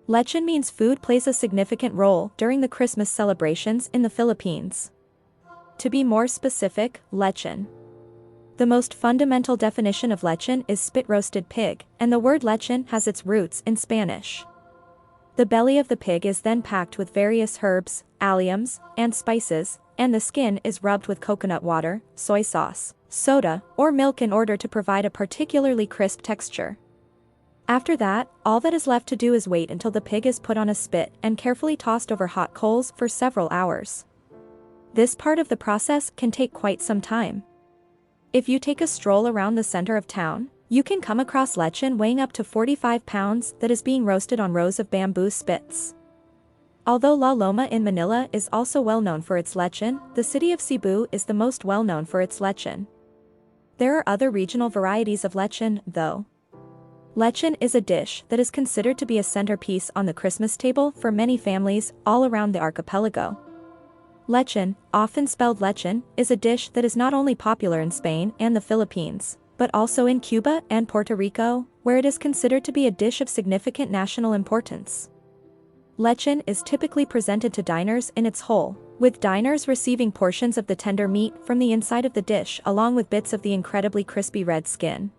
Lechon means food plays a significant role during the Christmas celebrations in the Philippines. To be more specific, lechon. The most fundamental definition of lechon is spit-roasted pig, and the word lechon has its roots in Spanish. The belly of the pig is then packed with various herbs, alliums, and spices, and the skin is rubbed with coconut water, soy sauce, soda, or milk in order to provide a particularly crisp texture. After that, all that is left to do is wait until the pig is put on a spit and carefully tossed over hot coals for several hours. This part of the process can take quite some time. If you take a stroll around the center of town, you can come across lechon weighing up to 45 pounds that is being roasted on rows of bamboo spits. Although La Loma in Manila is also well known for its lechon, the city of Cebu is the most well known for its lechon. There are other regional varieties of lechon, though. Lechon is a dish that is considered to be a centerpiece on the Christmas table for many families all around the archipelago. Lechon, often spelled lechon, is a dish that is not only popular in Spain and the Philippines, but also in Cuba and Puerto Rico, where it is considered to be a dish of significant national importance. Lechon is typically presented to diners in its whole, with diners receiving portions of the tender meat from the inside of the dish along with bits of the incredibly crispy red skin.